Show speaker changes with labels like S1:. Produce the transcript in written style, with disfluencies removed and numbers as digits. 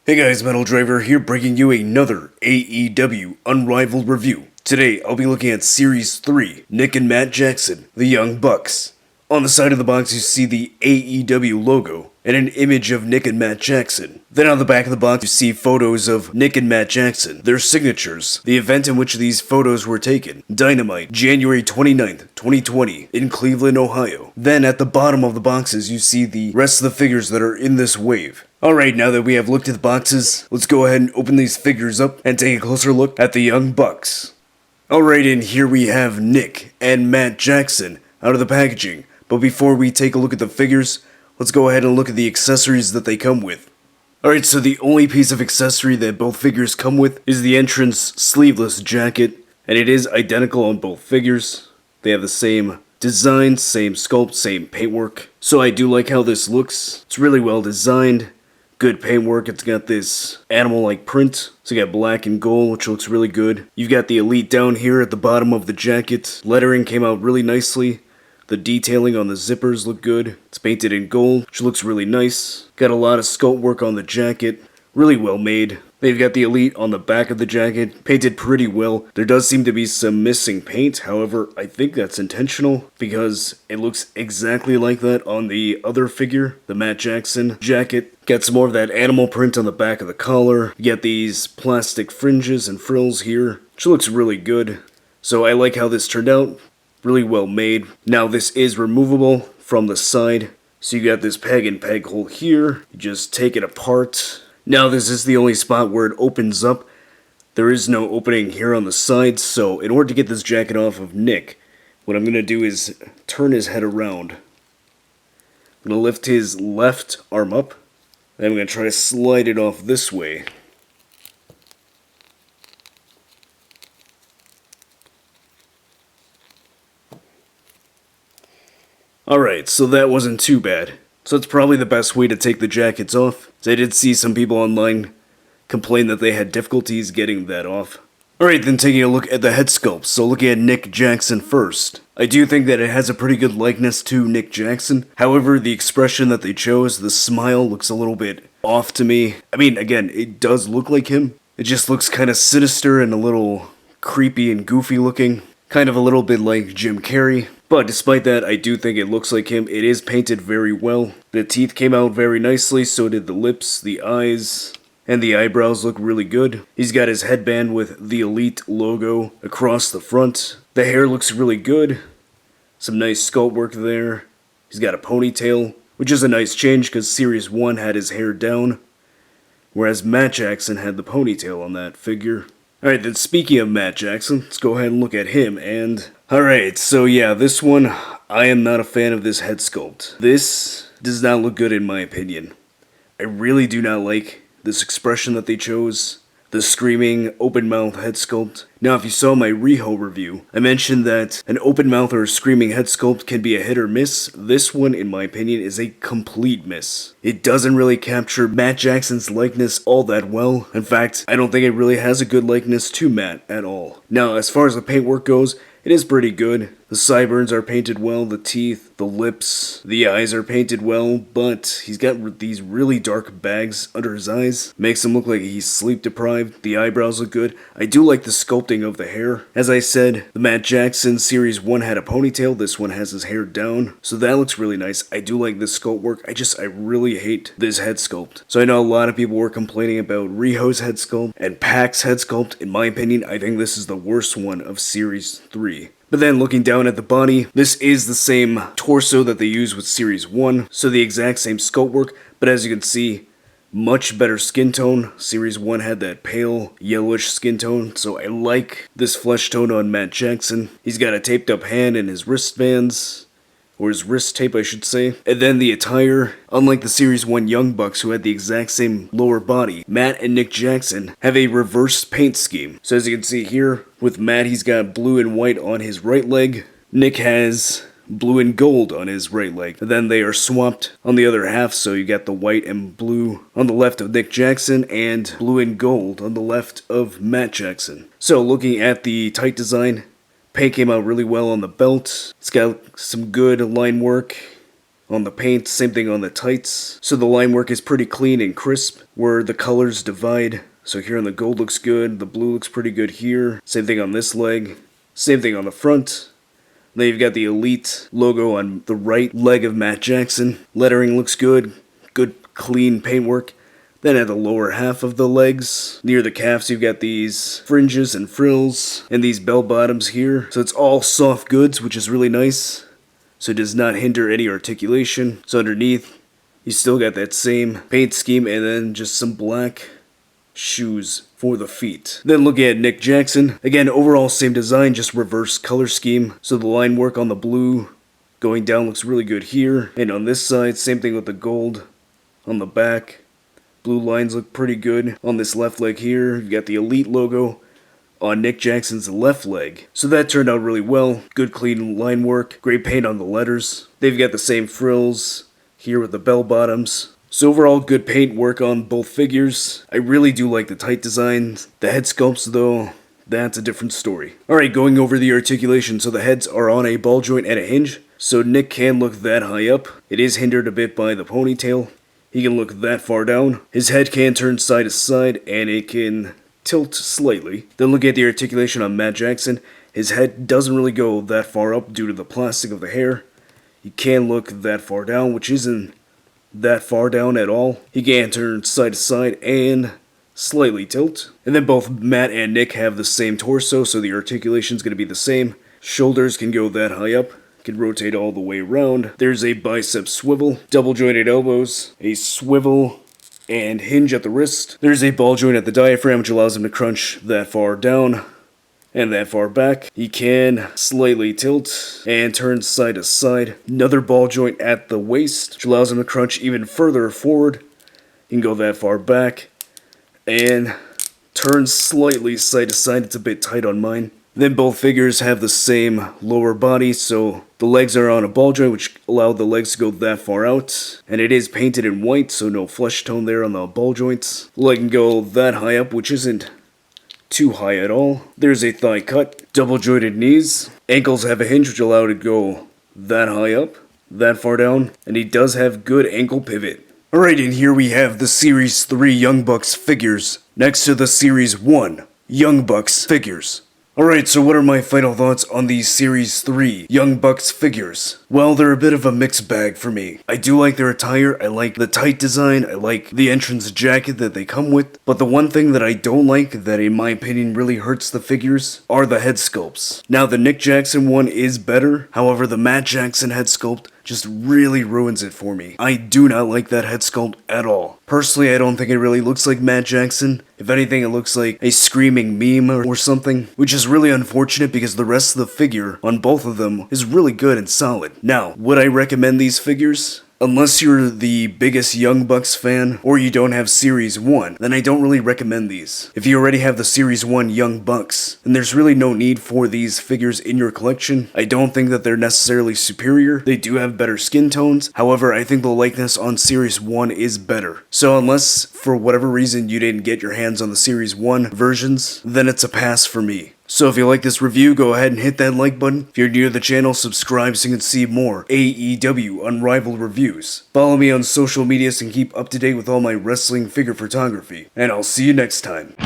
S1: Hey guys, Metal Driver here bringing you another AEW Unrivaled review. Today I'll be looking at Series 3, Nick and Matt Jackson, the Young Bucks. On the side of the box you see the AEW logo and an image of Nick and Matt Jackson. Then on the back of the box you see photos of Nick and Matt Jackson, their signatures, the event in which these photos were taken, Dynamite, January 29th, 2020, in Cleveland, Ohio. Then at the bottom of the boxes you see the rest of the figures that are in this wave. Alright, now that we have looked at the boxes, let's go ahead and open these figures up and take a closer look at the Young Bucks. Alright, and here we have Nick and Matt Jackson out of the packaging. But before we take a look at the figures, let's go ahead and look at the accessories that they come with. Alright, so the only piece of accessory that both figures come with is the entrance sleeveless jacket, and it is identical on both figures. They have the same design, same sculpt, same paintwork. So I do like how this looks. It's really well designed. Good paintwork. It's got this animal-like print. So you got black and gold, which looks really good. You've got the Elite down here at the bottom of the jacket. Lettering came out really nicely. The detailing on the zippers look good. It's painted in gold, which looks really nice. Got a lot of sculpt work on the jacket. Really well made. They've got the Elite on the back of the jacket, painted pretty well. There does seem to be some missing paint, however, I think that's intentional because it looks exactly like that on the other figure, the Matt Jackson jacket. Got some more of that animal print on the back of the collar. You get these plastic fringes and frills here, which looks really good. So I like how this turned out. Really well made. Now this is removable from the side. So you got this peg and peg hole here. You just take it apart. Now this is the only spot where it opens up. There is no opening here on the side, so in order to get this jacket off of Nick, what I'm going to do is turn his head around. I'm going to lift his left arm up, and I'm going to try to slide it off this way. Alright, so that wasn't too bad. So it's probably the best way to take the jackets off. So I did see some people online complain that they had difficulties getting that off. Alright, then taking a look at the head sculpt. So looking at Nick Jackson first. I do think that it has a pretty good likeness to Nick Jackson. However, the expression that they chose, the smile, looks a little bit off to me. I mean, again, it does look like him. It just looks kind of sinister and a little creepy and goofy looking. Kind of a little bit like Jim Carrey. But despite that, I do think it looks like him. It is painted very well. The teeth came out very nicely, so did the lips, the eyes, and the eyebrows look really good. He's got his headband with the Elite logo across the front. The hair looks really good. Some nice sculpt work there. He's got a ponytail, which is a nice change because Series 1 had his hair down, whereas Matt Jackson had the ponytail on that figure. Alright, then speaking of Matt Jackson, let's go ahead and look at him, and... Alright, so yeah, this one, I am not a fan of this head sculpt. This does not look good in my opinion. I really do not like this expression that they chose. The screaming, open mouth head sculpt. Now, if you saw my Riho review, I mentioned that an open mouth or a screaming head sculpt can be a hit or miss. This one, in my opinion, is a complete miss. It doesn't really capture Matt Jackson's likeness all that well. In fact, I don't think it really has a good likeness to Matt at all. Now, as far as the paintwork goes, it is pretty good. The sideburns are painted well, the teeth, the lips, the eyes are painted well, but he's got these really dark bags under his eyes. Makes him look like he's sleep deprived. The eyebrows look good. I do like the sculpting of the hair. As I said, the Matt Jackson Series 1 had a ponytail, this one has his hair down, so that looks really nice. I do like this sculpt work, I really hate this head sculpt. So I know a lot of people were complaining about Riho's head sculpt and Pac's head sculpt. In my opinion, I think this is the worst one of Series 3. But then looking down at the body, this is the same torso that they used with Series 1, so the exact same sculpt work, but as you can see, much better skin tone. Series 1 had that pale, yellowish skin tone, so I like this flesh tone on Matt Jackson. He's got a taped up hand and his wristbands, or his wrist tape I should say. And then the attire, unlike the Series 1 Young Bucks who had the exact same lower body, Matt and Nick Jackson have a reverse paint scheme. So as you can see here, with Matt he's got blue and white on his right leg, Nick has blue and gold on his right leg. And then they are swapped on the other half, so you got the white and blue on the left of Nick Jackson and blue and gold on the left of Matt Jackson. So looking at the tight design, paint came out really well on the belt. It's got some good line work on the paint, same thing on the tights. So the line work is pretty clean and crisp, where the colors divide. So here on the gold looks good, the blue looks pretty good here. Same thing on this leg, same thing on the front. Then you've got the Elite logo on the right leg of Matt Jackson. Lettering looks good, good clean paintwork. Then at the lower half of the legs, near the calves, you've got these fringes and frills and these bell bottoms here. So it's all soft goods, which is really nice. So it does not hinder any articulation. So underneath, you still got that same paint scheme and then just some black shoes for the feet. Then looking at Nick Jackson, again overall same design, just reverse color scheme. So the line work on the blue going down looks really good here, and on this side same thing with the gold on the back. Blue lines look pretty good on this left leg here. You've got the Elite logo on Nick Jackson's left leg. So that turned out really well. Good clean line work, great paint on the letters. They've got the same frills here with the bell bottoms. So overall, good paint work on both figures. I really do like the tight designs. The head sculpts though, that's a different story. Alright, going over the articulation. So the heads are on a ball joint and a hinge. So Nick can look that high up. It is hindered a bit by the ponytail. He can look that far down. His head can turn side to side and it can tilt slightly. Then look at the articulation on Matt Jackson. His head doesn't really go that far up due to the plastic of the hair. He can look that far down, which isn't that far down at all. He can turn side to side and slightly tilt. And then both Matt and Nick have the same torso, so the articulation is going to be the same. Shoulders can go that high up, can rotate all the way around. There's a bicep swivel, double jointed elbows, a swivel and hinge at the wrist. There's a ball joint at the diaphragm, which allows him to crunch that far down and that far back. He can slightly tilt and turn side to side. Another ball joint at the waist, which allows him to crunch even further forward. He can go that far back and turn slightly side to side. It's a bit tight on mine. Then both figures have the same lower body, so the legs are on a ball joint, which allowed the legs to go that far out. And it is painted in white, so no flesh tone there on the ball joints. The leg can go that high up, which isn't too high at all. There's a thigh cut, double jointed knees. Ankles have a hinge which allow it to go that high up, that far down, and he does have good ankle pivot. Alright, and here we have the Series 3 Young Bucks figures next to the Series 1 Young Bucks figures. Alright, so what are my final thoughts on these Series 3 Young Bucks figures? Well, they're a bit of a mixed bag for me. I do like their attire, I like the tight design, I like the entrance jacket that they come with, but the one thing that I don't like, that in my opinion really hurts the figures, are the head sculpts. Now, the Nick Jackson one is better, however the Matt Jackson head sculpt just really ruins it for me. I do not like that head sculpt at all. Personally, I don't think it really looks like Matt Jackson. If anything, it looks like a screaming meme or something, which is really unfortunate because the rest of the figure on both of them is really good and solid. Now, would I recommend these figures? Unless you're the biggest Young Bucks fan, or you don't have Series 1, then I don't really recommend these. If you already have the Series 1 Young Bucks, then there's really no need for these figures in your collection. I don't think that they're necessarily superior. They do have better skin tones, however, I think the likeness on Series 1 is better. So unless, for whatever reason, you didn't get your hands on the Series 1 versions, then it's a pass for me. So if you like this review, go ahead and hit that like button. If you're new to the channel, subscribe so you can see more AEW Unrivaled reviews. Follow me on social media so you can keep up to date with all my wrestling figure photography. And I'll see you next time.